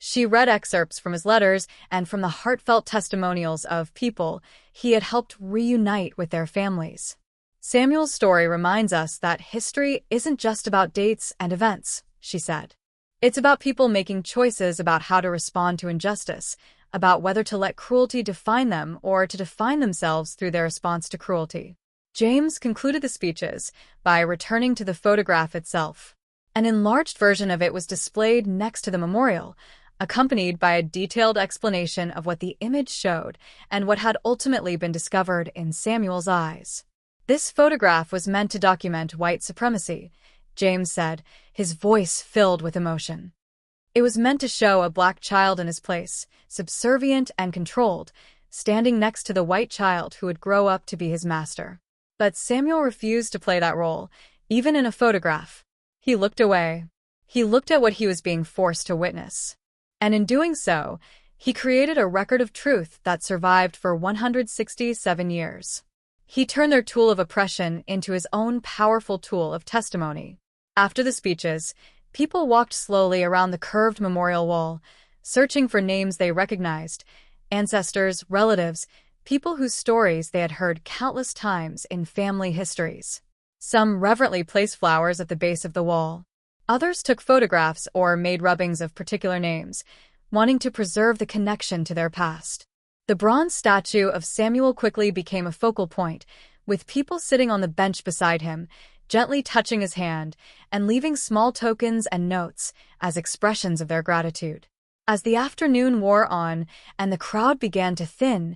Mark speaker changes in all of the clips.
Speaker 1: She read excerpts from his letters and from the heartfelt testimonials of people he had helped reunite with their families. Samuel's story reminds us that history isn't just about dates and events, she said. It's about people making choices about how to respond to injustice, about whether to let cruelty define them or to define themselves through their response to cruelty. James concluded the speeches by returning to the photograph itself. An enlarged version of it was displayed next to the memorial, accompanied by a detailed explanation of what the image showed and what had ultimately been discovered in Samuel's eyes. This photograph was meant to document white supremacy, James said, his voice filled with emotion. It was meant to show a black child in his place, subservient and controlled, standing next to the white child who would grow up to be his master. But Samuel refused to play that role, even in a photograph. He looked away. He looked at what he was being forced to witness. And in doing so, he created a record of truth that survived for 167 years. He turned their tool of oppression into his own powerful tool of testimony. After the speeches, people walked slowly around the curved memorial wall, searching for names they recognized, ancestors, relatives, people whose stories they had heard countless times in family histories. Some reverently placed flowers at the base of the wall. Others took photographs or made rubbings of particular names, wanting to preserve the connection to their past. The bronze statue of Samuel quickly became a focal point, with people sitting on the bench beside him, gently touching his hand and leaving small tokens and notes as expressions of their gratitude. As the afternoon wore on and the crowd began to thin,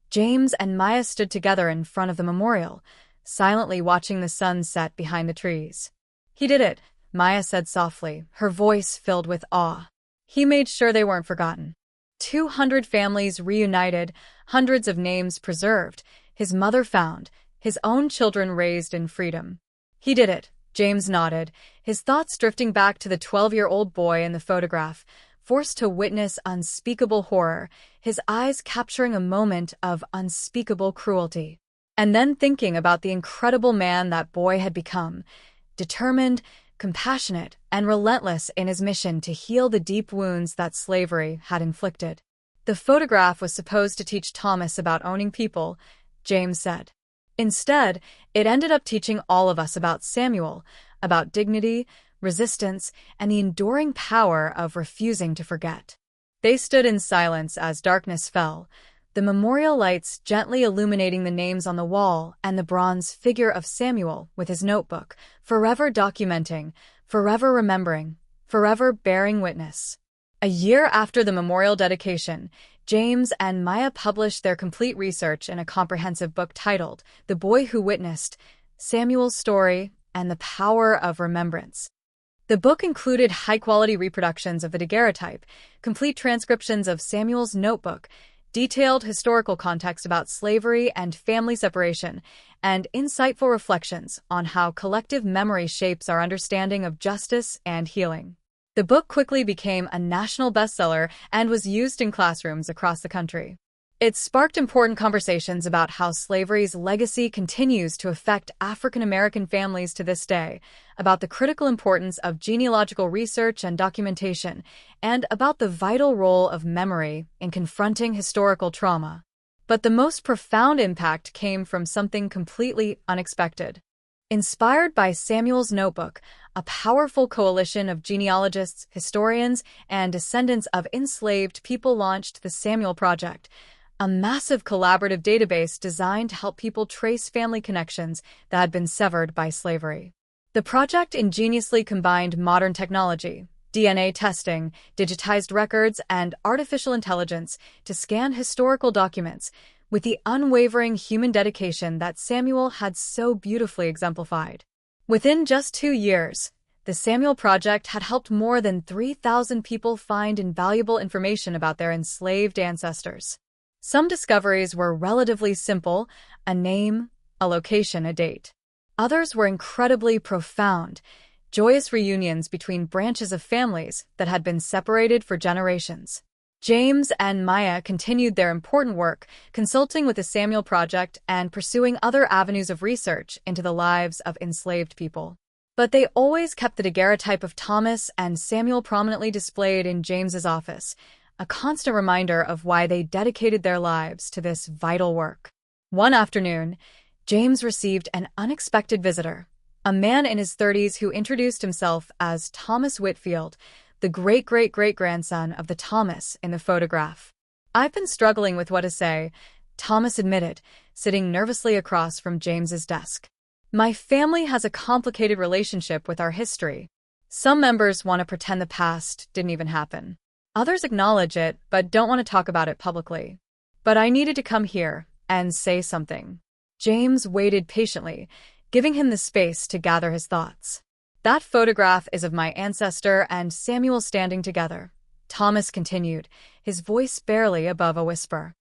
Speaker 1: James and Maya stood together in front of the memorial, silently watching the sun set behind the trees. "He did it," Maya said softly, her voice filled with awe. "He made sure they weren't forgotten. 200 families reunited, hundreds of names preserved, his mother found, his own children raised in freedom. He did it," James nodded, his thoughts drifting back to the 12-year-old boy in the photograph, forced to witness unspeakable horror, his eyes capturing a moment of unspeakable cruelty. And then thinking about the incredible man that boy had become, determined, compassionate, and relentless in his mission to heal the deep wounds that slavery had inflicted. The photograph was supposed to teach Thomas about owning people, James said. Instead, it ended up teaching all of us about Samuel, about dignity, resistance, and the enduring power of refusing to forget. They stood in silence as darkness fell, the memorial lights gently illuminating the names on the wall and the bronze figure of Samuel with his notebook, forever documenting, forever remembering, forever bearing witness. A year after the memorial dedication, James and Maya published their complete research in a comprehensive book titled The Boy Who Witnessed, Samuel's Story and the Power of Remembrance. The book included high-quality reproductions of the daguerreotype, complete transcriptions of Samuel's notebook, detailed historical context about slavery and family separation, and insightful reflections on how collective memory shapes our understanding of justice and healing. The book quickly became a national bestseller and was used in classrooms across the country. It sparked important conversations about how slavery's legacy continues to affect African American families to this day, about the critical importance of genealogical research and documentation, and about the vital role of memory in confronting historical trauma. But the most profound impact came from something completely unexpected. Inspired by Samuel's notebook, a powerful coalition of genealogists, historians, and descendants of enslaved people launched the Samuel Project, a massive collaborative database designed to help people trace family connections that had been severed by slavery. The project ingeniously combined modern technology, DNA testing, digitized records, and artificial intelligence to scan historical documents with the unwavering human dedication that Samuel had so beautifully exemplified. Within just 2 years, the Samuel Project had helped more than 3,000 people find invaluable information about their enslaved ancestors. Some discoveries were relatively simple, a name, a location, a date. Others were incredibly profound, joyous reunions between branches of families that had been separated for generations. James and Maya continued their important work, consulting with the Samuel Project and pursuing other avenues of research into the lives of enslaved people. But they always kept the daguerreotype of Thomas and Samuel prominently displayed in James's office, a constant reminder of why they dedicated their lives to this vital work. One afternoon, James received an unexpected visitor, a man in his 30s who introduced himself as Thomas Whitfield, the great-great-great-grandson of the Thomas in the photograph. "I've been struggling with what to say," Thomas admitted, sitting nervously across from James's desk. "My family has a complicated relationship with our history. Some members want to pretend the past didn't even happen. Others acknowledge it, but don't want to talk about it publicly. But I needed to come here and say something." James waited patiently, giving him the space to gather his thoughts. "That photograph is of my ancestor and Samuel standing together," Thomas continued, his voice barely above a whisper.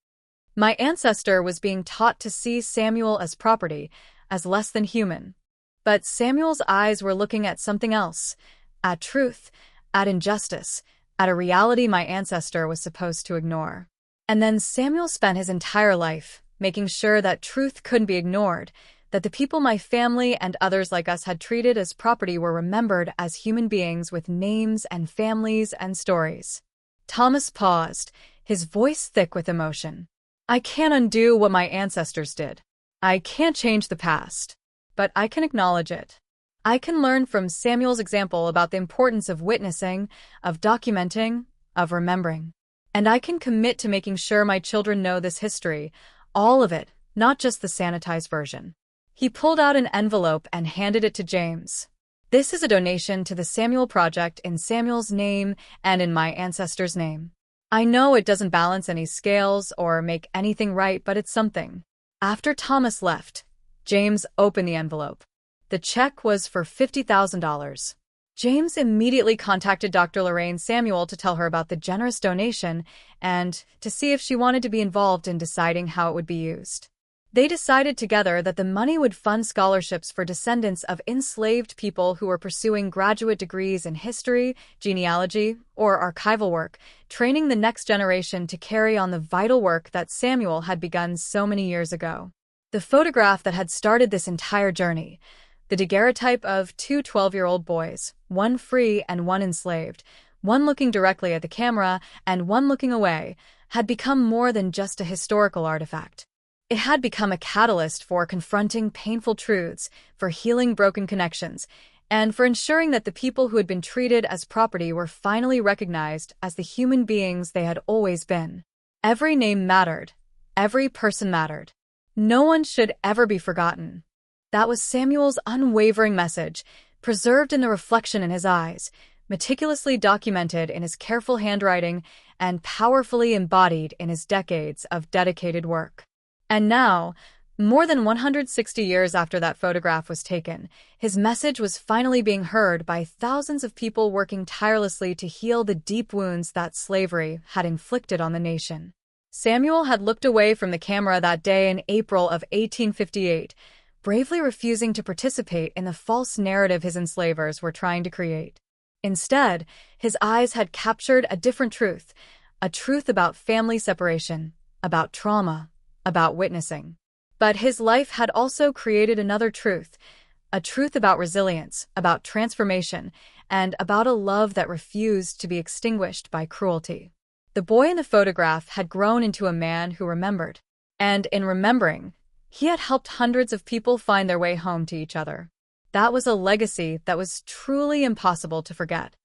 Speaker 1: "My ancestor was being taught to see Samuel as property, as less than human. But Samuel's eyes were looking at something else, at truth, at injustice, at a reality my ancestor was supposed to ignore. And then Samuel spent his entire life making sure that truth couldn't be ignored, that the people my family and others like us had treated as property were remembered as human beings with names and families and stories." Thomas paused, his voice thick with emotion. "I can't undo what my ancestors did. I can't change the past, but I can acknowledge it. I can learn from Samuel's example about the importance of witnessing, of documenting, of remembering. And I can commit to making sure my children know this history, all of it, not just the sanitized version." He pulled out an envelope and handed it to James. "This is a donation to the Samuel Project in Samuel's name and in my ancestor's name. I know it doesn't balance any scales or make anything right, but it's something." After Thomas left, James opened the envelope. The check was for $50,000. James immediately contacted Dr. Lorraine Samuel to tell her about the generous donation and to see if she wanted to be involved in deciding how it would be used. They decided together that the money would fund scholarships for descendants of enslaved people who were pursuing graduate degrees in history, genealogy, or archival work, training the next generation to carry on the vital work that Samuel had begun so many years ago. The photograph that had started this entire journey, the daguerreotype of two 12-year-old boys, one free and one enslaved, one looking directly at the camera and one looking away, had become more than just a historical artifact. It had become a catalyst for confronting painful truths, for healing broken connections, and for ensuring that the people who had been treated as property were finally recognized as the human beings they had always been. Every name mattered. Every person mattered. No one should ever be forgotten. That was Samuel's unwavering message, preserved in the reflection in his eyes, meticulously documented in his careful handwriting, and powerfully embodied in his decades of dedicated work. And now, more than 160 years after that photograph was taken, his message was finally being heard by thousands of people working tirelessly to heal the deep wounds that slavery had inflicted on the nation. Samuel had looked away from the camera that day in April of 1858, bravely refusing to participate in the false narrative his enslavers were trying to create. Instead, his eyes had captured a different truth, a truth about family separation, about trauma, about witnessing. But his life had also created another truth, a truth about resilience, about transformation, and about a love that refused to be extinguished by cruelty. The boy in the photograph had grown into a man who remembered. And in remembering, he had helped hundreds of people find their way home to each other. That was a legacy that was truly impossible to forget.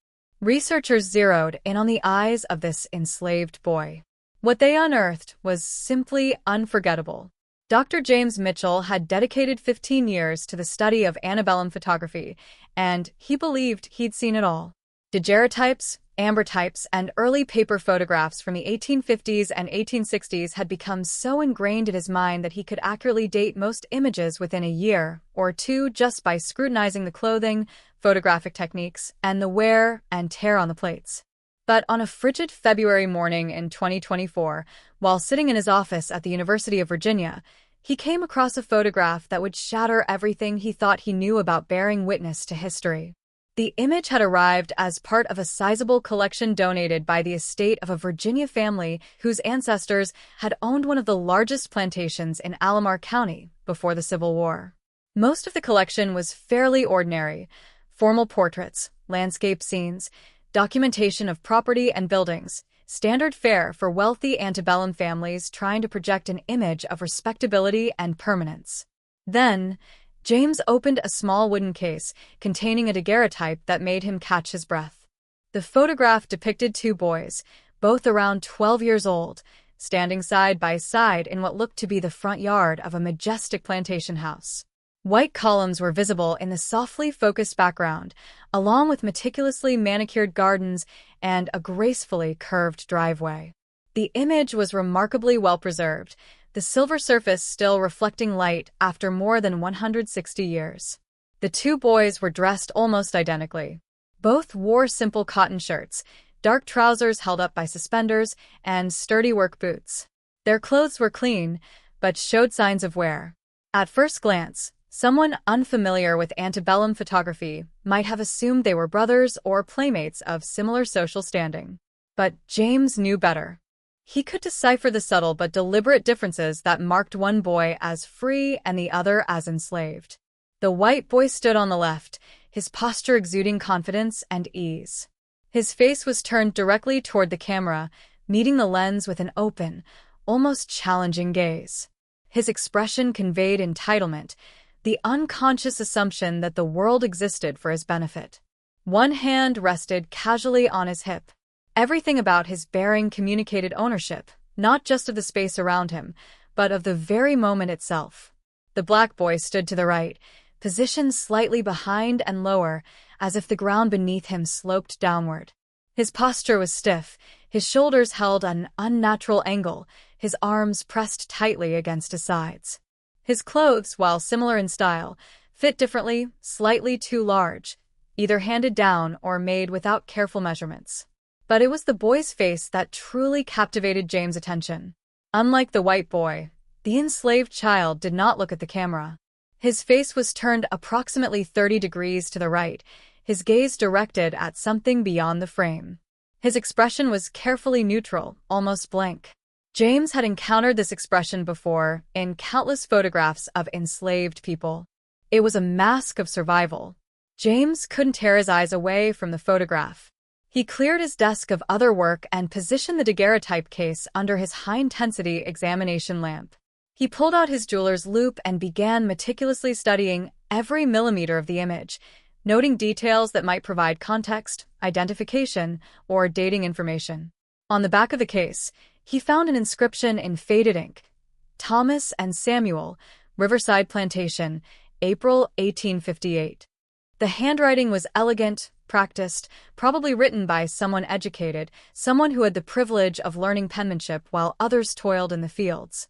Speaker 1: Researchers zeroed in on the eyes of this enslaved boy. What they unearthed was simply unforgettable. Dr. James Mitchell had dedicated 15 years to the study of antebellum photography, and he believed he'd seen it all. Daguerreotypes, ambrotypes, and early paper photographs from the 1850s and 1860s had become so ingrained in his mind that he could accurately date most images within a year or two just by scrutinizing the clothing, photographic techniques, and the wear and tear on the plates. But on a frigid February morning in 2024, while sitting in his office at the University of Virginia, he came across a photograph that would shatter everything he thought he knew about bearing witness to history. The image had arrived as part of a sizable collection donated by the estate of a Virginia family whose ancestors had owned one of the largest plantations in Albemarle County before the Civil War. Most of the collection was fairly ordinary, Formal portraits, landscape scenes, documentation of property and buildings, standard fare for wealthy antebellum families trying to project an image of respectability and permanence. Then, James opened a small wooden case containing a daguerreotype that made him catch his breath. The photograph depicted two boys, both around 12 years old, standing side by side in what looked to be the front yard of a majestic plantation house. White columns were visible in the softly focused background, along with meticulously manicured gardens and a gracefully curved driveway. The image was remarkably well preserved, the silver surface still reflecting light after more than 160 years. The two boys were dressed almost identically. Both wore simple cotton shirts, dark trousers held up by suspenders, and sturdy work boots. Their clothes were clean, but showed signs of wear. At first glance, someone unfamiliar with antebellum photography might have assumed they were brothers or playmates of similar social standing. But James knew better. He could decipher the subtle but deliberate differences that marked one boy as free and the other as enslaved. The white boy stood on the left, his posture exuding confidence and ease. His face was turned directly toward the camera, meeting the lens with an open, almost challenging gaze. His expression conveyed entitlement, the unconscious assumption that the world existed for his benefit. One hand rested casually on his hip. Everything about his bearing communicated ownership, not just of the space around him, but of the very moment itself. The black boy stood to the right, positioned slightly behind and lower, as if the ground beneath him sloped downward. His posture was stiff, his shoulders held at an unnatural angle, his arms pressed tightly against his sides. His clothes, while similar in style, fit differently, slightly too large, either handed down or made without careful measurements. But it was the boy's face that truly captivated James' attention. Unlike the white boy, the enslaved child did not look at the camera. His face was turned approximately 30 degrees to the right, his gaze directed at something beyond the frame. His expression was carefully neutral, almost blank. James had encountered this expression before in countless photographs of enslaved people. It was a mask of survival. James couldn't tear his eyes away from the photograph. He cleared his desk of other work and positioned the daguerreotype case under his high-intensity examination lamp. He pulled out his jeweler's loupe and began meticulously studying every millimeter of the image, noting details that might provide context, identification, or dating information. On the back of the case, he found an inscription in faded ink. Thomas and Samuel, Riverside Plantation, April 1858. The handwriting was elegant, practiced, probably written by someone educated, someone who had the privilege of learning penmanship while others toiled in the fields.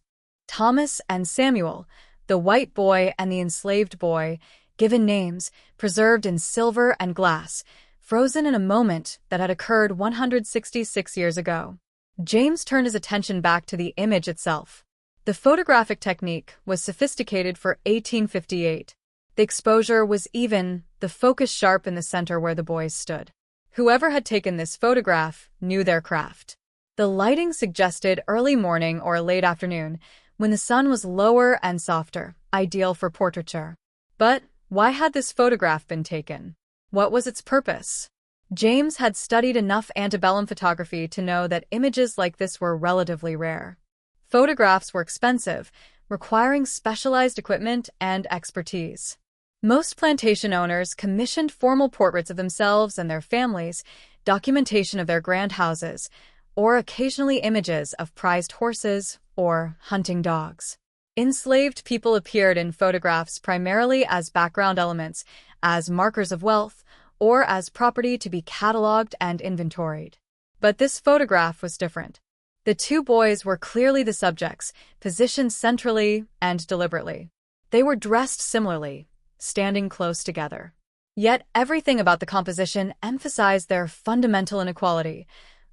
Speaker 1: Thomas and Samuel, the white boy and the enslaved boy, given names, preserved in silver and glass, frozen in a moment that had occurred 166 years ago. James turned his attention back to the image itself. The photographic technique was sophisticated for 1858. The exposure was even, the focus sharp in the center where the boys stood. Whoever had taken this photograph knew their craft. The lighting suggested early morning or late afternoon, when the sun was lower and softer, ideal for portraiture. But why had this photograph been taken? What was its purpose? James had studied enough antebellum photography to know that images like this were relatively rare. Photographs were expensive, requiring specialized equipment and expertise. Most plantation owners commissioned formal portraits of themselves and their families, documentation of their grand houses, or occasionally images of prized horses or hunting dogs. Enslaved people appeared in photographs primarily as background elements, as markers of wealth, or as property to be cataloged and inventoried. But this photograph was different. The two boys were clearly the subjects, positioned centrally and deliberately. They were dressed similarly, standing close together. Yet everything about the composition emphasized their fundamental inequality.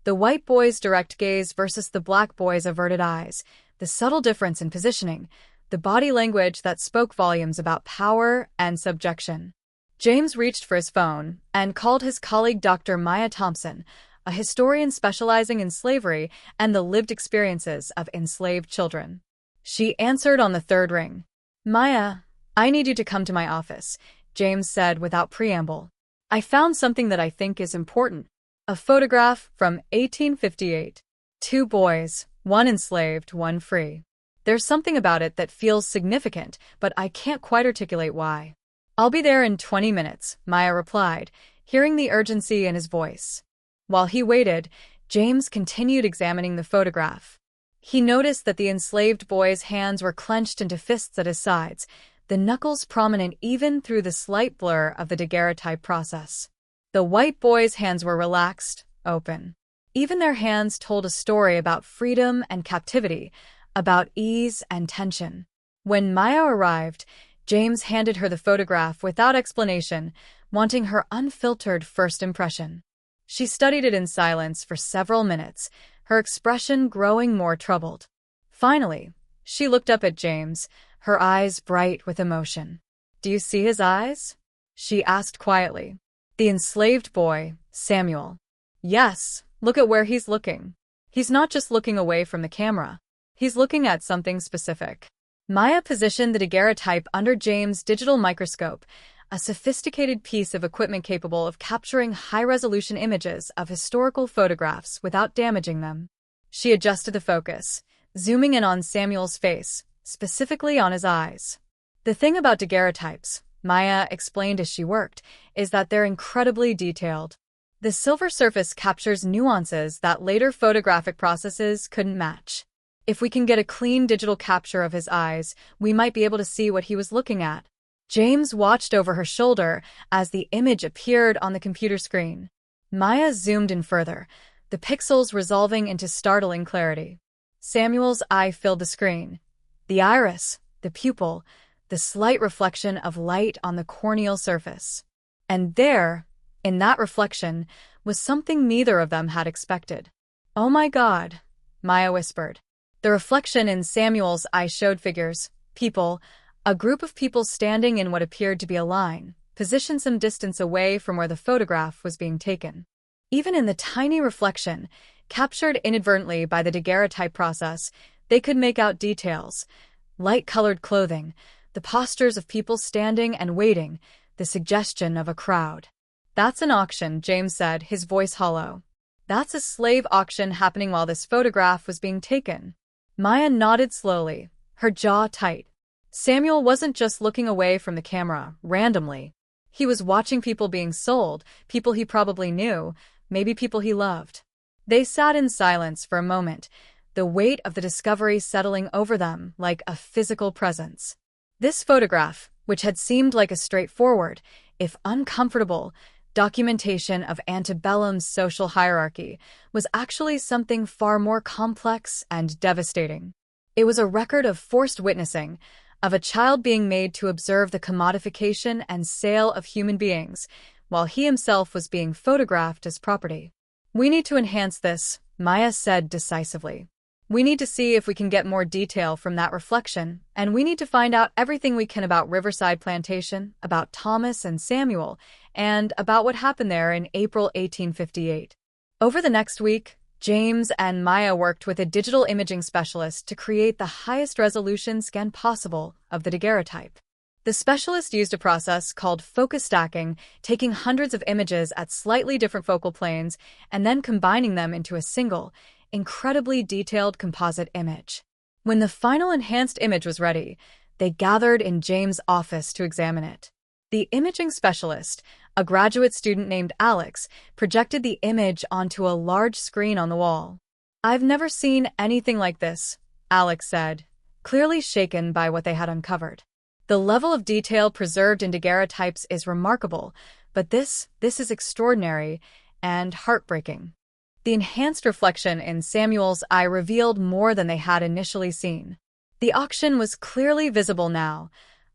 Speaker 1: The white boy's direct gaze versus the black boy's averted eyes, the subtle difference in positioning, the body language that spoke volumes about power and subjection. James reached for his phone and called his colleague Dr. Maya Thompson, a historian specializing in slavery and the lived experiences of enslaved children. She answered on the third ring. "Maya, I need you to come to my office," James said without preamble. I found something that I think is important. A photograph from 1858. Two boys, one enslaved, one free. There's something about it that feels significant, but I can't quite articulate why. I'll be there in 20 minutes, Maya replied, hearing the urgency in his voice. While he waited, James continued examining the photograph. He noticed that the enslaved boy's hands were clenched into fists at his sides, the knuckles prominent even through the slight blur of the daguerreotype process. The white boy's hands were relaxed, open. Even their hands told a story about freedom and captivity, about ease and tension. When Maya arrived, James handed her the photograph without explanation, wanting her unfiltered first impression. She studied it in silence for several minutes, her expression growing more troubled. Finally, she looked up at James, her eyes bright with emotion. "Do you see his eyes?" she asked quietly. The enslaved boy, Samuel. "Yes, look at where he's looking. He's not just looking away from the camera. He's looking at something specific." Maya positioned the daguerreotype under James' digital microscope, a sophisticated piece of equipment capable of capturing high-resolution images of historical photographs without damaging them. She adjusted the focus, zooming in on Samuel's face, specifically on his eyes. The thing about daguerreotypes, Maya explained as she worked, is that they're incredibly detailed. The silver surface captures nuances that later photographic processes couldn't match. If we can get a clean digital capture of his eyes, we might be able to see what he was looking at. James watched over her shoulder as the image appeared on the computer screen. Maya zoomed in further, the pixels resolving into startling clarity. Samuel's eye filled the screen. The iris, the pupil, the slight reflection of light on the corneal surface. And there, in that reflection, was something neither of them had expected. "Oh my God," Maya whispered. The reflection in Samuel's eye showed figures, people, a group of people standing in what appeared to be a line, positioned some distance away from where the photograph was being taken. Even in the tiny reflection, captured inadvertently by the daguerreotype process, they could make out details: light-colored clothing, the postures of people standing and waiting, the suggestion of a crowd. "That's an auction," James said, his voice hollow. "That's a slave auction happening while this photograph was being taken." Maya nodded slowly, her jaw tight. Samuel wasn't just looking away from the camera, randomly. He was watching people being sold, people he probably knew, maybe people he loved. They sat in silence for a moment, the weight of the discovery settling over them like a physical presence. This photograph, which had seemed like a straightforward, if uncomfortable, documentation of antebellum's social hierarchy, was actually something far more complex and devastating. It was a record of forced witnessing, of a child being made to observe the commodification and sale of human beings, while he himself was being photographed as property. "We need to enhance this," Maya said decisively. "We need to see if we can get more detail from that reflection, and we need to find out everything we can about Riverside Plantation, about Thomas and Samuel, and about what happened there in April 1858. Over the next week, James and Maya worked with a digital imaging specialist to create the highest resolution scan possible of the daguerreotype. The specialist used a process called focus stacking, taking hundreds of images at slightly different focal planes and then combining them into a single, incredibly detailed composite image. When the final enhanced image was ready, they gathered in James' office to examine it. The imaging specialist, a graduate student named Alex, projected the image onto a large screen on the wall. "I've never seen anything like this," Alex said, clearly shaken by what they had uncovered. "The level of detail preserved in daguerreotypes is remarkable, but this is extraordinary and heartbreaking." The enhanced reflection in Samuel's eye revealed more than they had initially seen. The auction was clearly visible now,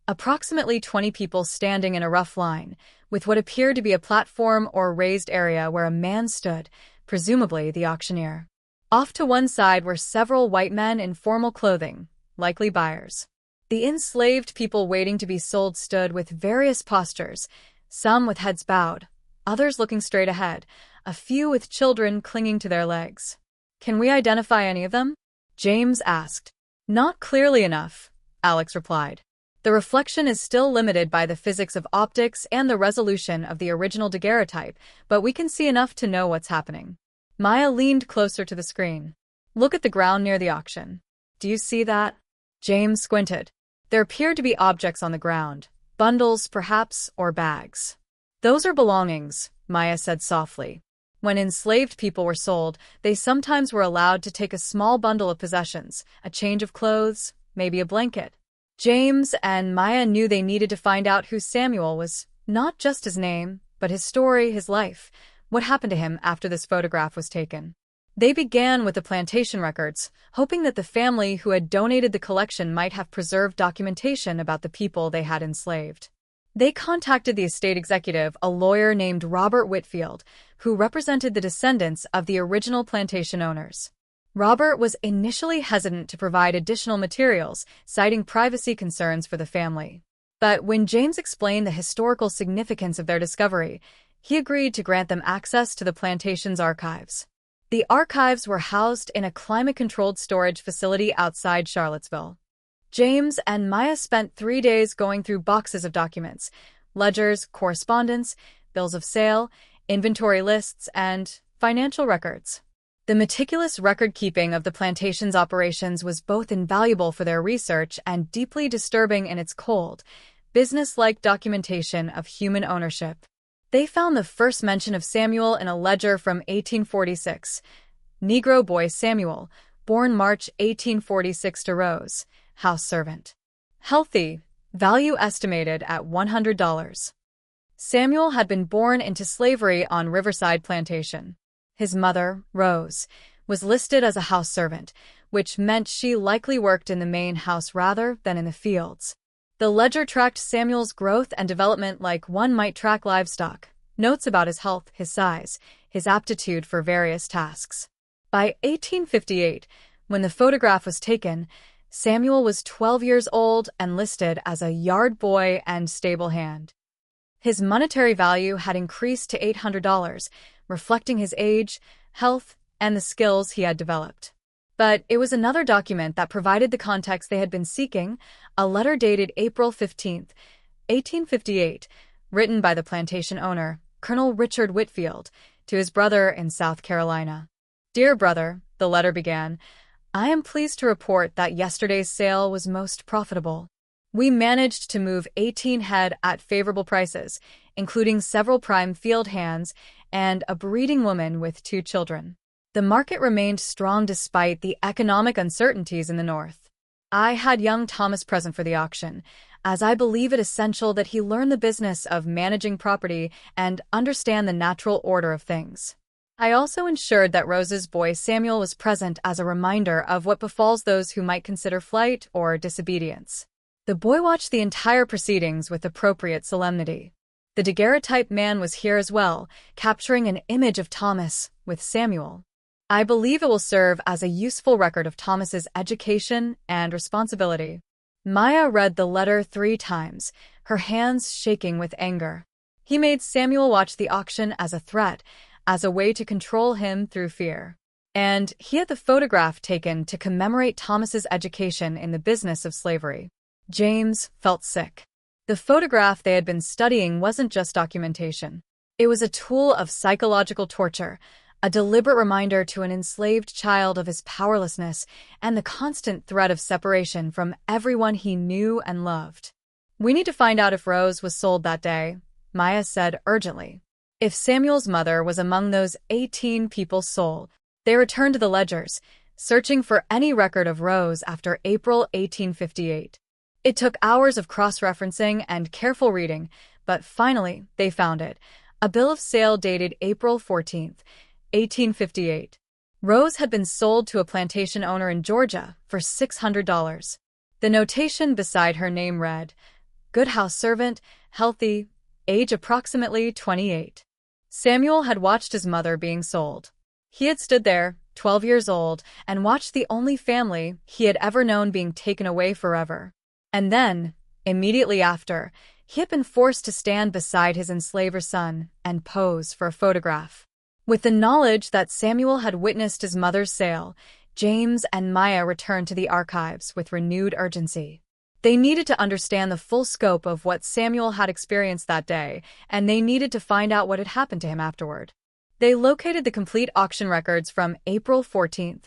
Speaker 1: approximately 20 people standing in a rough line, with what appeared to be a platform or raised area where a man stood, presumably the auctioneer. Off to one side were several white men in formal clothing, likely buyers. The enslaved people waiting to be sold stood with various postures, some with heads bowed, others looking straight ahead, a few with children clinging to their legs. "Can we identify any of them?" James asked. "Not clearly enough," Alex replied. The reflection is still limited by the physics of optics and the resolution of the original daguerreotype, but we can see enough to know what's happening. Maya leaned closer to the screen. Look at the ground near the auction. Do you see that? James squinted. There appeared to be objects on the ground. Bundles, perhaps, or bags. Those are belongings, Maya said softly. When enslaved people were sold, they sometimes were allowed to take a small bundle of possessions, a change of clothes, maybe a blanket. James and Maya knew they needed to find out who Samuel was, not just his name, but his story, his life, what happened to him after this photograph was taken. They began with the plantation records, hoping that the family who had donated the collection might have preserved documentation about the people they had enslaved. They contacted the estate executive, a lawyer named Robert Whitfield, who represented the descendants of the original plantation owners. Robert was initially hesitant to provide additional materials, citing privacy concerns for the family. But when James explained the historical significance of their discovery, he agreed to grant them access to the plantation's archives. The archives were housed in a climate-controlled storage facility outside Charlottesville. James and Maya spent 3 days going through boxes of documents, ledgers, correspondence, bills of sale, inventory lists, and financial records. The meticulous record-keeping of the plantation's operations was both invaluable for their research and deeply disturbing in its cold, business-like documentation of human ownership. They found the first mention of Samuel in a ledger from 1846. Negro boy Samuel, born March 1846 to Rose, house servant. Healthy, value estimated at $100. Samuel had been born into slavery on Riverside Plantation. His mother, Rose, was listed as a house servant, which meant she likely worked in the main house rather than in the fields. The ledger tracked Samuel's growth and development like one might track livestock, notes about his health, his size, his aptitude for various tasks. By 1858, when the photograph was taken, Samuel was 12 years old and listed as a yard boy and stable hand. His monetary value had increased to $800, reflecting his age, health, and the skills he had developed. But it was another document that provided the context they had been seeking, a letter dated April 15, 1858, written by the plantation owner, Colonel Richard Whitfield, to his brother in South Carolina. Dear brother, the letter began, I am pleased to report that yesterday's sale was most profitable. We managed to move 18 head at favorable prices, including several prime field hands and a breeding woman with 2 children. The market remained strong despite the economic uncertainties in the North. I had young Thomas present for the auction, as I believe it essential that he learn the business of managing property and understand the natural order of things. I also ensured that Rose's boy Samuel was present as a reminder of what befalls those who might consider flight or disobedience. The boy watched the entire proceedings with appropriate solemnity. The daguerreotype man was here as well, capturing an image of Thomas with Samuel. I believe it will serve as a useful record of Thomas's education and responsibility. Maya read the letter 3 times, her hands shaking with anger. He made Samuel watch the auction as a threat, as a way to control him through fear. And he had the photograph taken to commemorate Thomas's education in the business of slavery. James felt sick. The photograph they had been studying wasn't just documentation. It was a tool of psychological torture, a deliberate reminder to an enslaved child of his powerlessness and the constant threat of separation from everyone he knew and loved. We need to find out if Rose was sold that day, Maya said urgently. If Samuel's mother was among those 18 people sold. They returned to the ledgers, searching for any record of Rose after April 1858. It took hours of cross-referencing and careful reading, but finally they found it, a bill of sale dated April 14, 1858. Rose had been sold to a plantation owner in Georgia for $600. The notation beside her name read, "Good house servant, healthy, age approximately 28." Samuel had watched his mother being sold. He had stood there, 12 years old, and watched the only family he had ever known being taken away forever. And then, immediately after, he had been forced to stand beside his enslaver son and pose for a photograph. With the knowledge that Samuel had witnessed his mother's sale, James and Maya returned to the archives with renewed urgency. They needed to understand the full scope of what Samuel had experienced that day, and they needed to find out what had happened to him afterward. They located the complete auction records from April 14,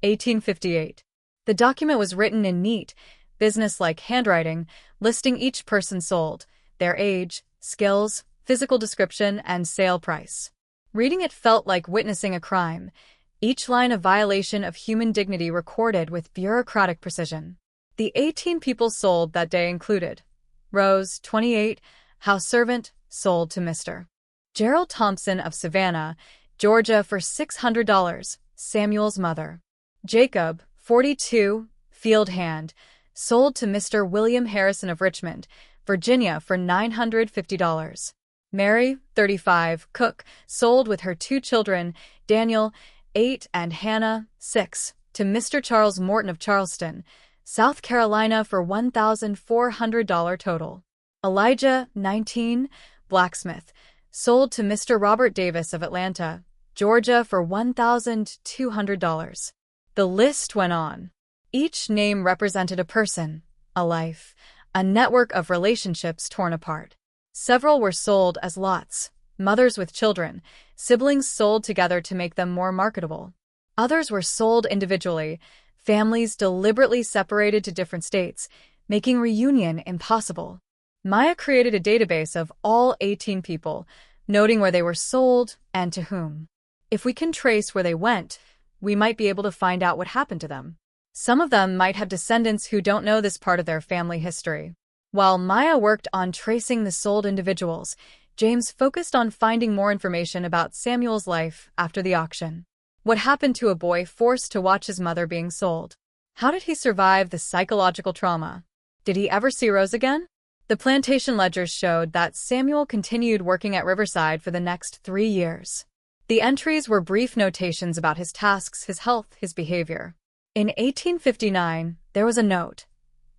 Speaker 1: 1858. The document was written in neat, business-like handwriting, listing each person sold, their age, skills, physical description, and sale price. Reading it felt like witnessing a crime, each line a violation of human dignity recorded with bureaucratic precision. The 18 people sold that day included Rose, 28, house servant, sold to Mr. Gerald Thompson of Savannah, Georgia for $600, Samuel's mother. Jacob, 42, field hand, sold to Mr. William Harrison of Richmond, Virginia for $950. Mary, 35, cook, sold with her 2 children, Daniel, 8, and Hannah, 6, to Mr. Charles Morton of Charleston, South Carolina for $1,400 total. Elijah, 19, blacksmith, sold to Mr. Robert Davis of Atlanta, Georgia for $1,200. The list went on. Each name represented a person, a life, a network of relationships torn apart. Several were sold as lots, mothers with children, siblings sold together to make them more marketable. Others were sold individually, families deliberately separated to different states, making reunion impossible. Maya created a database of all 18 people, noting where they were sold and to whom. If we can trace where they went, we might be able to find out what happened to them. Some of them might have descendants who don't know this part of their family history. While Maya worked on tracing the sold individuals, James focused on finding more information about Samuel's life after the auction. What happened to a boy forced to watch his mother being sold? How did he survive the psychological trauma? Did he ever see Rose again? The plantation ledgers showed that Samuel continued working at Riverside for the next 3 years. The entries were brief notations about his tasks, his health, his behavior. In 1859, there was a note.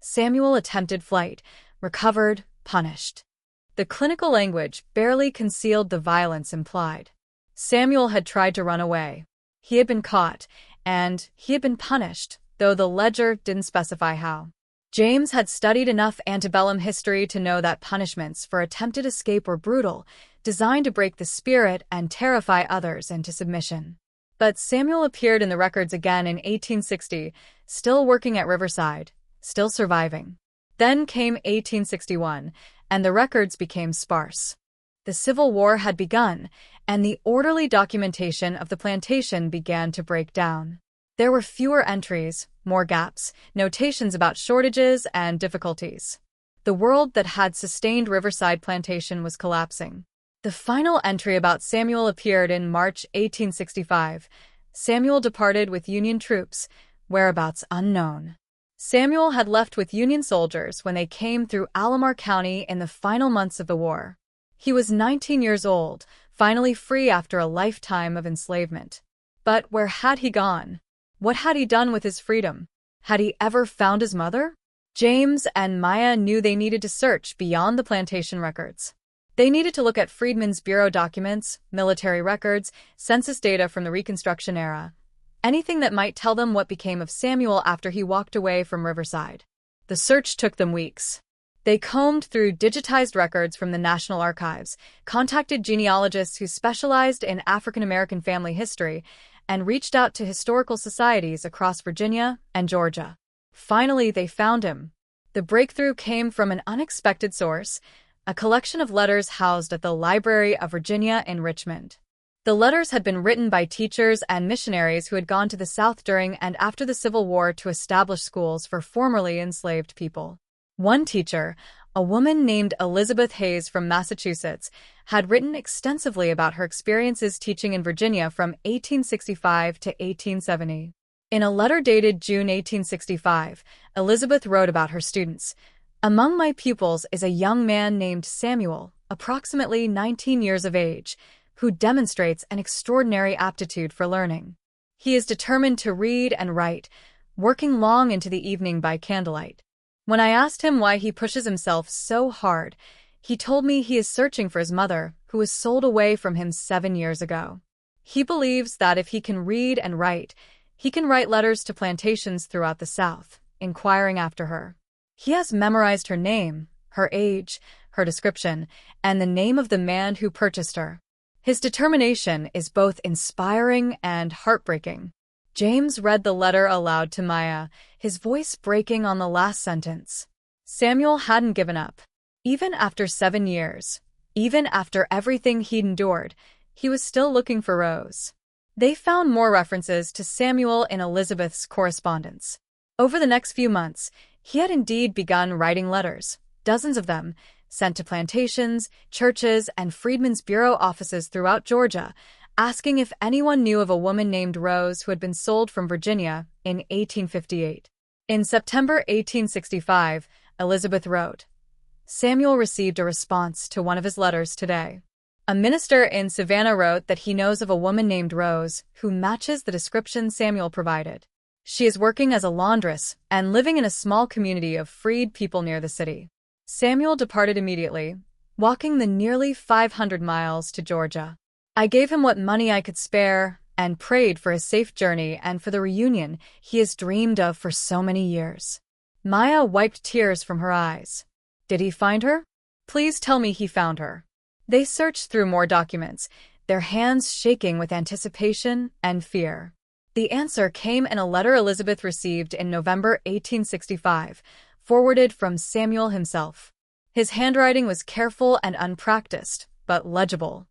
Speaker 1: Samuel attempted flight, recovered, punished. The clinical language barely concealed the violence implied. Samuel had tried to run away. He had been caught, and he had been punished, though the ledger didn't specify how. James had studied enough antebellum history to know that punishments for attempted escape were brutal, designed to break the spirit and terrify others into submission. But Samuel appeared in the records again in 1860, still working at Riverside, still surviving. Then came 1861, and the records became sparse. The Civil War had begun, and the orderly documentation of the plantation began to break down. There were fewer entries, more gaps, notations about shortages and difficulties. The world that had sustained Riverside Plantation was collapsing. The final entry about Samuel appeared in March 1865. Samuel departed with Union troops, whereabouts unknown. Samuel had left with Union soldiers when they came through Alomar County in the final months of the war. He was 19 years old, finally free after a lifetime of enslavement. But where had he gone? What had he done with his freedom? Had he ever found his mother? James and Maya knew they needed to search beyond the plantation records. They needed to look at Freedmen's Bureau documents, military records, census data from the Reconstruction era. Anything that might tell them what became of Samuel after he walked away from Riverside. The search took them weeks. They combed through digitized records from the National Archives, contacted genealogists who specialized in African American family history, and reached out to historical societies across Virginia and Georgia. Finally, they found him. The breakthrough came from an unexpected source, a collection of letters housed at the Library of Virginia in Richmond. The letters had been written by teachers and missionaries who had gone to the South during and after the Civil War to establish schools for formerly enslaved people. One teacher, a woman named Elizabeth Hayes from Massachusetts, had written extensively about her experiences teaching in Virginia from 1865 to 1870. In a letter dated June 1865, Elizabeth wrote about her students. Among my pupils is a young man named Samuel, approximately 19 years of age, who demonstrates an extraordinary aptitude for learning. He is determined to read and write, working long into the evening by candlelight. When I asked him why he pushes himself so hard, he told me he is searching for his mother, who was sold away from him 7 years ago. He believes that if he can read and write, he can write letters to plantations throughout the South, inquiring after her. He has memorized her name, her age, her description, and the name of the man who purchased her. His determination is both inspiring and heartbreaking. James read the letter aloud to Maya, his voice breaking on the last sentence. Samuel hadn't given up. Even after 7 years, even after everything he'd endured, he was still looking for Rose. They found more references to Samuel in Elizabeth's correspondence. Over the next few months, he had indeed begun writing letters, dozens of them, sent to plantations, churches, and Freedmen's Bureau offices throughout Georgia, asking if anyone knew of a woman named Rose who had been sold from Virginia in 1858. In September 1865, Elizabeth wrote, "Samuel received a response to one of his letters today. A minister in Savannah wrote that he knows of a woman named Rose who matches the description Samuel provided. She is working as a laundress and living in a small community of freed people near the city." Samuel departed immediately, walking the nearly 500 miles to Georgia. "I gave him what money I could spare and prayed for his safe journey and for the reunion he has dreamed of for so many years." Maya wiped tears from her eyes. "Did he find her? Please tell me he found her." They searched through more documents, their hands shaking with anticipation and fear. The answer came in a letter Elizabeth received in November 1865, forwarded from Samuel himself. His handwriting was careful and unpracticed, but legible.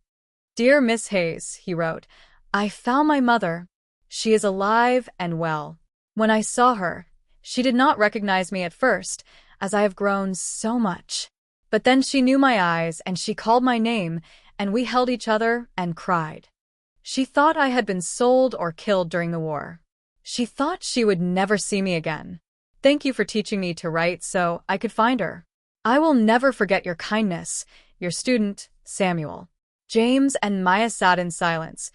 Speaker 1: "Dear Miss Hayes," he wrote, "I found my mother. She is alive and well. When I saw her, she did not recognize me at first, as I have grown so much. But then she knew my eyes and she called my name, and we held each other and cried. She thought I had been sold or killed during the war. She thought she would never see me again. Thank you for teaching me to write so I could find her. I will never forget your kindness. Your student, Samuel." James and Maya sat in silence,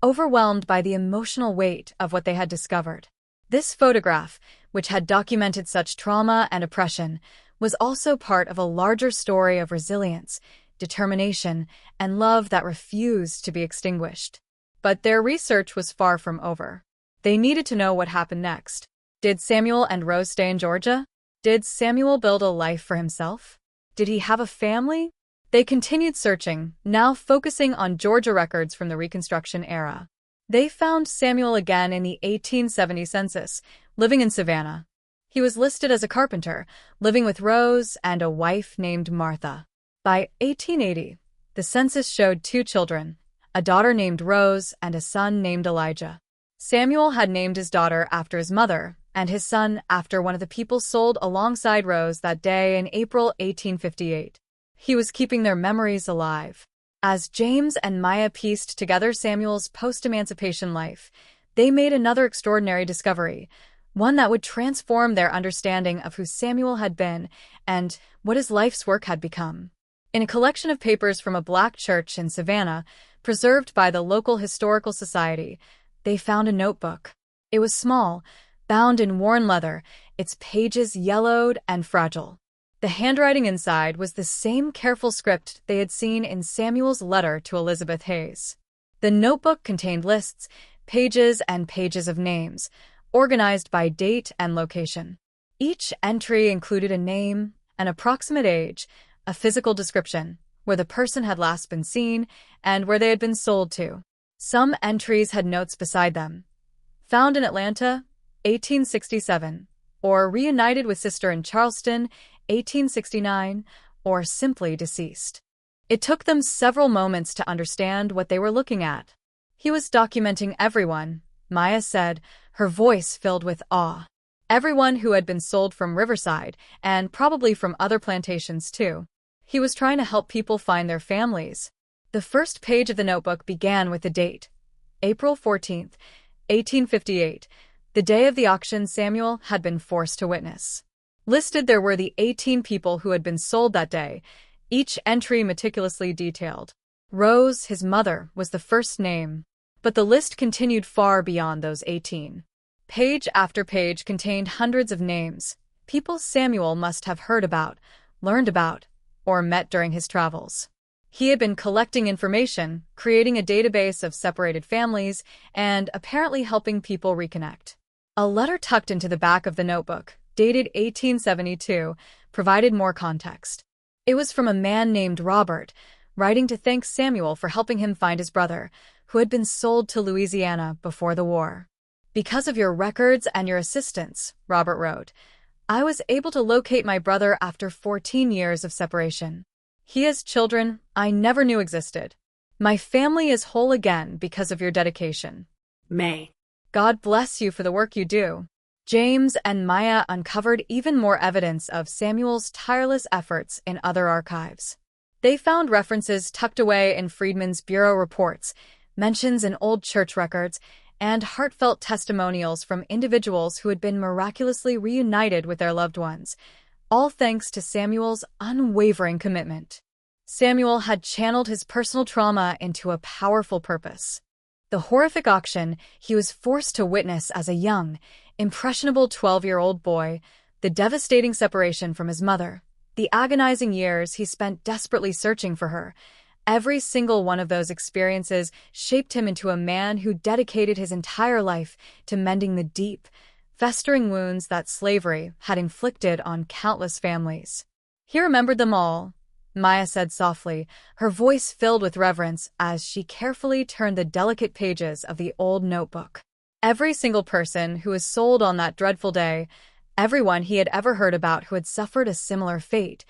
Speaker 1: overwhelmed by the emotional weight of what they had discovered. This photograph, which had documented such trauma and oppression, was also part of a larger story of resilience, determination, and love that refused to be extinguished. But their research was far from over. They needed to know what happened next. Did Samuel and Rose stay in Georgia? Did Samuel build a life for himself? Did he have a family? They continued searching, now focusing on Georgia records from the Reconstruction era. They found Samuel again in the 1870 census, living in Savannah. He was listed as a carpenter, living with Rose and a wife named Martha. By 1880, the census showed 2 children, a daughter named Rose and a son named Elijah. Samuel had named his daughter after his mother, and his son after one of the people sold alongside Rose that day in April 1858. He was keeping their memories alive. As James and Maya pieced together Samuel's post-emancipation life, they made another extraordinary discovery, one that would transform their understanding of who Samuel had been and what his life's work had become. In a collection of papers from a black church in Savannah, preserved by the local historical society, they found a notebook. It was small, bound in worn leather, its pages yellowed and fragile. The handwriting inside was the same careful script they had seen in Samuel's letter to Elizabeth Hayes. The notebook contained lists, pages and pages of names, organized by date and location. Each entry included a name, an approximate age, a physical description, where the person had last been seen, and where they had been sold to. Some entries had notes beside them. Found in Atlanta, 1867, or reunited with sister in Charleston, 1869, or simply deceased. It took them several moments to understand what they were looking at. He was documenting everyone, Maya said, her voice filled with awe. Everyone who had been sold from Riverside, and probably from other plantations too. He was trying to help people find their families. The first page of the notebook began with the date, April 14th, 1858, the day of the auction Samuel had been forced to witness. Listed there were the 18 people who had been sold that day, each entry meticulously detailed. Rose, his mother, was the first name, but the list continued far beyond those 18. Page after page contained hundreds of names, people Samuel must have heard about, learned about, or met during his travels. He had been collecting information, creating a database of separated families, and apparently helping people reconnect. A letter tucked into the back of the notebook dated 1872, provided more context. It was from a man named Robert, writing to thank Samuel for helping him find his brother, who had been sold to Louisiana before the war. "Because of your records and your assistance," Robert wrote, "I was able to locate my brother after 14 years of separation. He has children I never knew existed. My family is whole again because of your dedication.
Speaker 2: May.
Speaker 1: God bless you for the work you do." James and Maya uncovered even more evidence of Samuel's tireless efforts in other archives. They found references tucked away in Friedman's Bureau reports, mentions in old church records, and heartfelt testimonials from individuals who had been miraculously reunited with their loved ones, all thanks to Samuel's unwavering commitment. Samuel had channeled his personal trauma into a powerful purpose. The horrific auction he was forced to witness as a young, impressionable 12-year-old boy, the devastating separation from his mother, the agonizing years he spent desperately searching for her, every single one of those experiences shaped him into a man who dedicated his entire life to mending the deep, festering wounds that slavery had inflicted on countless families. He remembered them all, Maya said softly, her voice filled with reverence as she carefully turned the delicate pages of the old notebook. Every single person who was sold on that dreadful day, everyone he had ever heard about who had suffered a similar fate,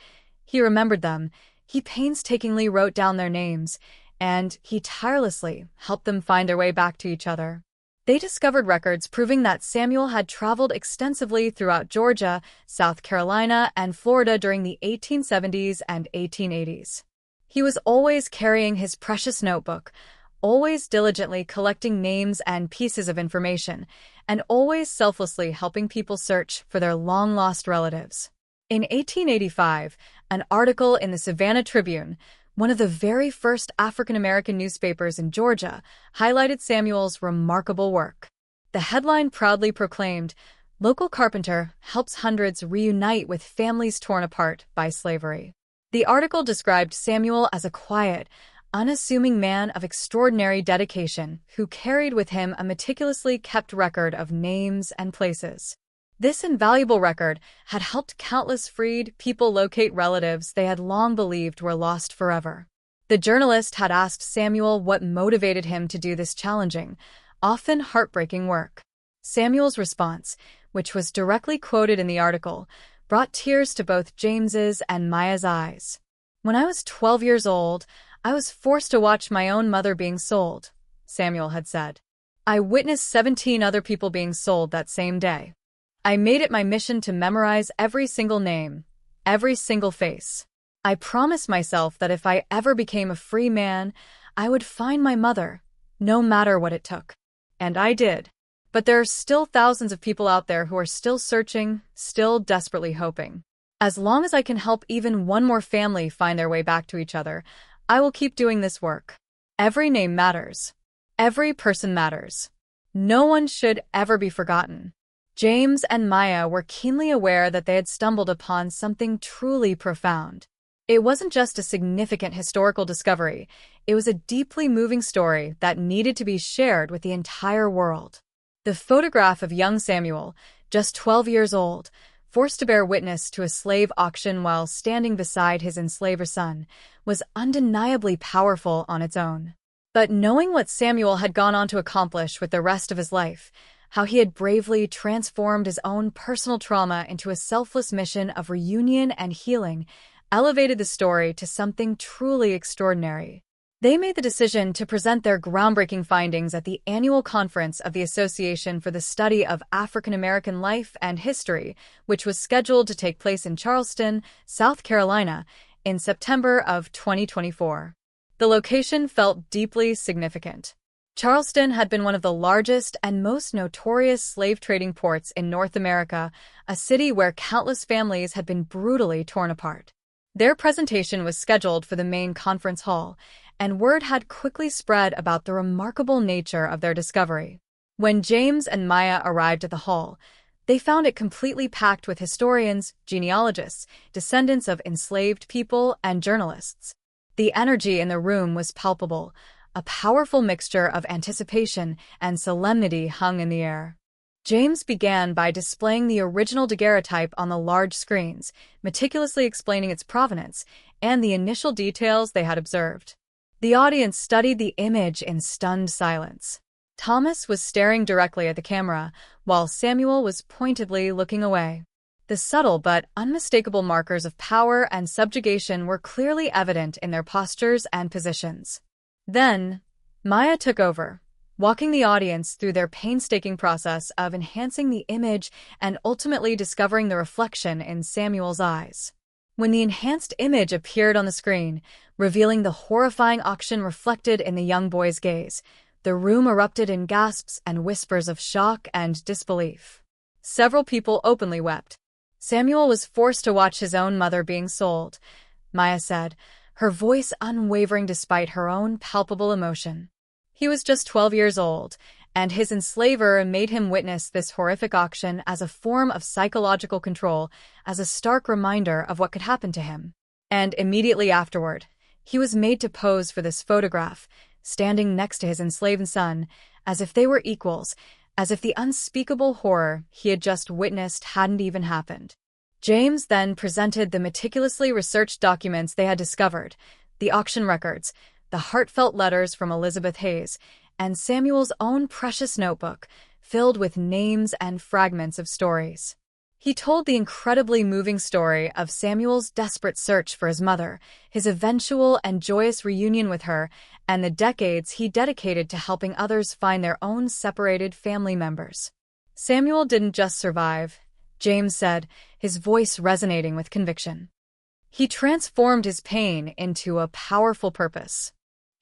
Speaker 1: he remembered them. He painstakingly wrote down their names, and he tirelessly helped them find their way back to each other. They discovered records proving that Samuel had traveled extensively throughout Georgia, South Carolina, and Florida during the 1870s and 1880s. He was always carrying his precious notebook, always diligently collecting names and pieces of information, and always selflessly helping people search for their long-lost relatives. In 1885, an article in the Savannah Tribune, one of the very first African-American newspapers in Georgia, highlighted Samuel's remarkable work. The headline proudly proclaimed, "Local carpenter helps hundreds reunite with families torn apart by slavery." The article described Samuel as a quiet, unassuming man of extraordinary dedication who carried with him a meticulously kept record of names and places. This invaluable record had helped countless freed people locate relatives they had long believed were lost forever. The journalist had asked Samuel what motivated him to do this challenging, often heartbreaking work. Samuel's response, which was directly quoted in the article, brought tears to both James's and Maya's eyes. "When I was 12 years old, I was forced to watch my own mother being sold," Samuel had said. "I witnessed 17 other people being sold that same day. I made it my mission to memorize every single name, every single face. I promised myself that if I ever became a free man, I would find my mother, no matter what it took. And I did. But there are still thousands of people out there who are still searching, still desperately hoping. As long as I can help even one more family find their way back to each other, I will keep doing this work. Every name matters. Every person matters. No one should ever be forgotten." James and Maya were keenly aware that they had stumbled upon something truly profound. It wasn't just a significant historical discovery, it was a deeply moving story that needed to be shared with the entire world. The photograph of young Samuel, just 12 years old, forced to bear witness to a slave auction while standing beside his enslaver son, was undeniably powerful on its own. But knowing what Samuel had gone on to accomplish with the rest of his life, how he had bravely transformed his own personal trauma into a selfless mission of reunion and healing, elevated the story to something truly extraordinary. They made the decision to present their groundbreaking findings at the annual conference of the Association for the Study of African American Life and History, which was scheduled to take place in Charleston, South Carolina, in September of 2024. The location felt deeply significant. Charleston had been one of the largest and most notorious slave trading ports in North America, a city where countless families had been brutally torn apart. Their presentation was scheduled for the main conference hall, and word had quickly spread about the remarkable nature of their discovery. When James and Maya arrived at the hall, they found it completely packed with historians, genealogists, descendants of enslaved people, and journalists. The energy in the room was palpable. A powerful mixture of anticipation and solemnity hung in the air. James began by displaying the original daguerreotype on the large screens, meticulously explaining its provenance and the initial details they had observed. The audience studied the image in stunned silence. Thomas was staring directly at the camera, while Samuel was pointedly looking away. The subtle but unmistakable markers of power and subjugation were clearly evident in their postures and positions. Then, Maya took over, walking the audience through their painstaking process of enhancing the image and ultimately discovering the reflection in Samuel's eyes. When the enhanced image appeared on the screen, revealing the horrifying auction reflected in the young boy's gaze, the room erupted in gasps and whispers of shock and disbelief. Several people openly wept. Samuel was forced to watch his own mother being sold, Maya said, her voice unwavering despite her own palpable emotion. He was just 12 years old, and his enslaver made him witness this horrific auction as a form of psychological control, as a stark reminder of what could happen to him. And immediately afterward, he was made to pose for this photograph, standing next to his enslaved son, as if they were equals, as if the unspeakable horror he had just witnessed hadn't even happened. James then presented the meticulously researched documents they had discovered, the auction records, the heartfelt letters from Elizabeth Hayes, and Samuel's own precious notebook, filled with names and fragments of stories. He told the incredibly moving story of Samuel's desperate search for his mother, his eventual and joyous reunion with her, and the decades he dedicated to helping others find their own separated family members. Samuel didn't just survive, James said, his voice resonating with conviction. He transformed his pain into a powerful purpose.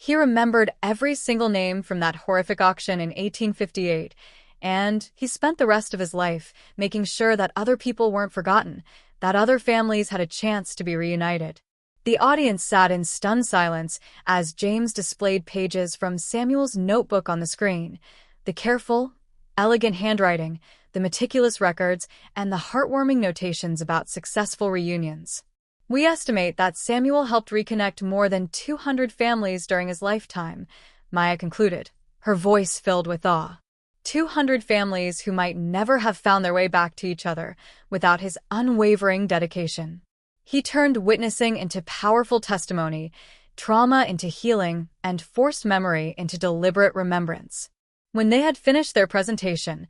Speaker 1: He remembered every single name from that horrific auction in 1858, and he spent the rest of his life making sure that other people weren't forgotten, that other families had a chance to be reunited. The audience sat in stunned silence as James displayed pages from Samuel's notebook on the screen, the careful, elegant handwriting, the meticulous records, and the heartwarming notations about successful reunions. We estimate that Samuel helped reconnect more than 200 families during his lifetime, Maya concluded, her voice filled with awe. 200 families who might never have found their way back to each other without his unwavering dedication. He turned witnessing into powerful testimony, trauma into healing, and forced memory into deliberate remembrance. When they had finished their presentation,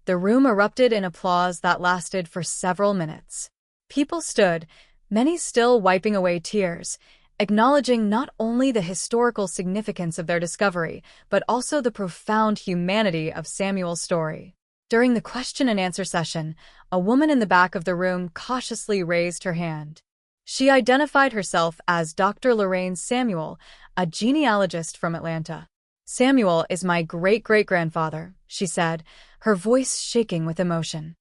Speaker 1: the room erupted in applause that lasted for several minutes. People stood, many still wiping away tears, acknowledging not only the historical significance of their discovery, but also the profound humanity of Samuel's story. During the question-and-answer session, a woman in the back of the room cautiously raised her hand. She identified herself as Dr. Lorraine Samuel, a genealogist from Atlanta. "Samuel is my great-great-grandfather," she said, her voice shaking with emotion.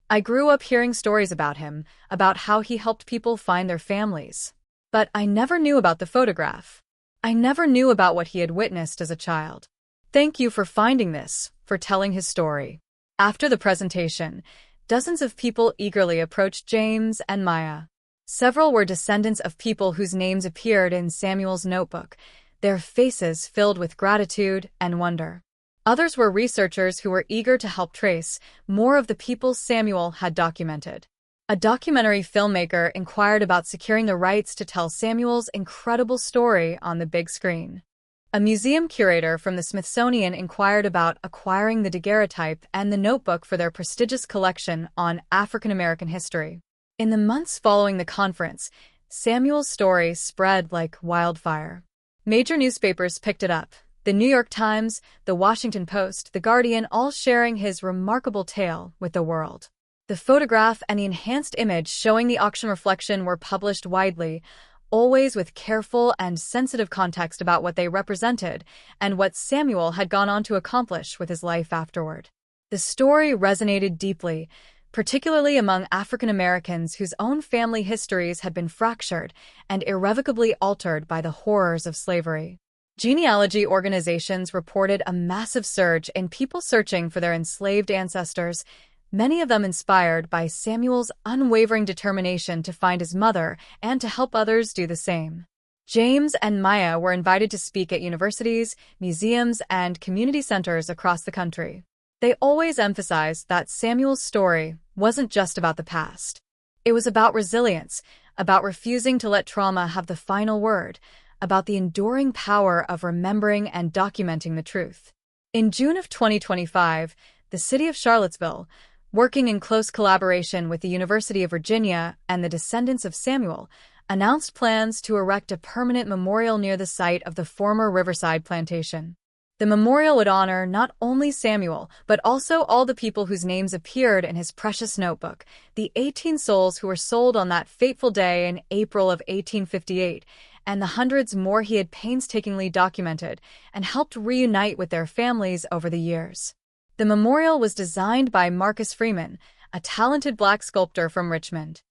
Speaker 1: "I grew up hearing stories about him, about how he helped people find their families. But I never knew about the photograph. I never knew about what he had witnessed as a child. Thank you for finding this, for telling his story." After the presentation, dozens of people eagerly approached James and Maya. Several were descendants of people whose names appeared in Samuel's notebook, their faces filled with gratitude and wonder. Others were researchers who were eager to help trace more of the people Samuel had documented. A documentary filmmaker inquired about securing the rights to tell Samuel's incredible story on the big screen. A museum curator from the Smithsonian inquired about acquiring the daguerreotype and the notebook for their prestigious collection on African American history. In the months following the conference, Samuel's story spread like wildfire. Major newspapers picked it up, the New York Times, the Washington Post, the Guardian, all sharing his remarkable tale with the world. The photograph and the enhanced image showing the auction reflection were published widely, always with careful and sensitive context about what they represented and what Samuel had gone on to accomplish with his life afterward. The story resonated deeply, particularly among African Americans whose own family histories had been fractured and irrevocably altered by the horrors of slavery. Genealogy organizations reported a massive surge in people searching for their enslaved ancestors, many of them inspired by Samuel's unwavering determination to find his mother and to help others do the same. James and Maya were invited to speak at universities, museums, and community centers across the country. They always emphasized that Samuel's story wasn't just about the past. It was about resilience, about refusing to let trauma have the final word, about the enduring power of remembering and documenting the truth. In June of 2025, the city of Charlottesville, working in close collaboration with the University of Virginia and the descendants of Samuel, announced plans to erect a permanent memorial near the site of the former Riverside plantation. The memorial would honor not only Samuel, but also all the people whose names appeared in his precious notebook, the 18 souls who were sold on that fateful day in April of 1858, and the hundreds more he had painstakingly documented and helped reunite with their families over the years. The memorial was designed by Marcus Freeman, a talented Black sculptor from Richmond.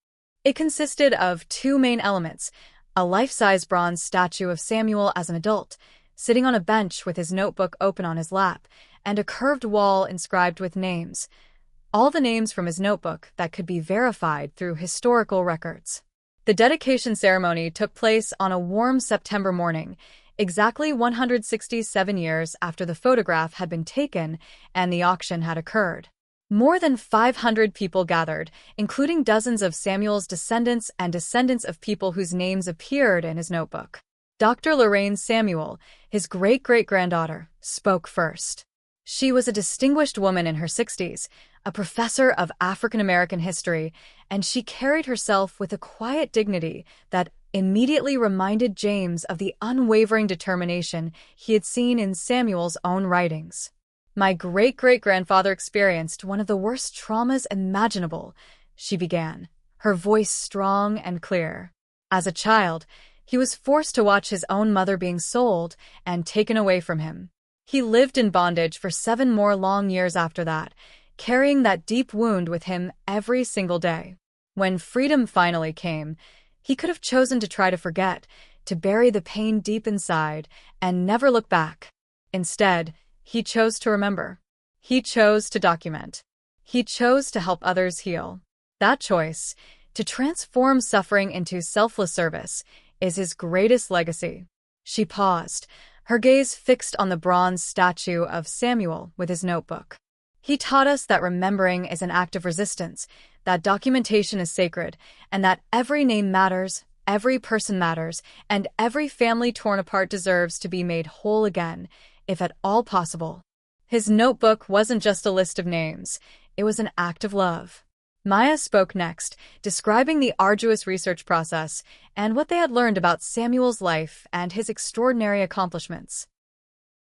Speaker 1: It consisted of two main elements: a life-size bronze statue of Samuel as an adult, sitting on a bench with his notebook open on his lap, and a curved wall inscribed with names. All the names from his notebook that could be verified through historical records. The dedication ceremony took place on a warm September morning, exactly 167 years after the photograph had been taken and the auction had occurred. More than 500 people gathered, including dozens of Samuel's descendants and descendants of people whose names appeared in his notebook. Dr. Lorraine Samuel, his great-great-granddaughter, spoke first. She was a distinguished woman in her 60s, a professor of African American history, and she carried herself with a quiet dignity that immediately reminded James of the unwavering determination he had seen in Samuel's own writings. "My great-great-grandfather experienced one of the worst traumas imaginable," she began, her voice strong and clear. As a child, he was forced to watch his own mother being sold and taken away from him. He lived in bondage for 7 more long years after that, carrying that deep wound with him every single day. When freedom finally came, he could have chosen to try to forget, to bury the pain deep inside, and never look back. Instead, he chose to remember. He chose to document. He chose to help others heal. That choice, to transform suffering into selfless service, is his greatest legacy. She paused, her gaze fixed on the bronze statue of Samuel with his notebook. He taught us that remembering is an act of resistance, that documentation is sacred, and that every name matters, every person matters, and every family torn apart deserves to be made whole again, if at all possible. His notebook wasn't just a list of names, it was an act of love. Maya spoke next, describing the arduous research process and what they had learned about Samuel's life and his extraordinary accomplishments.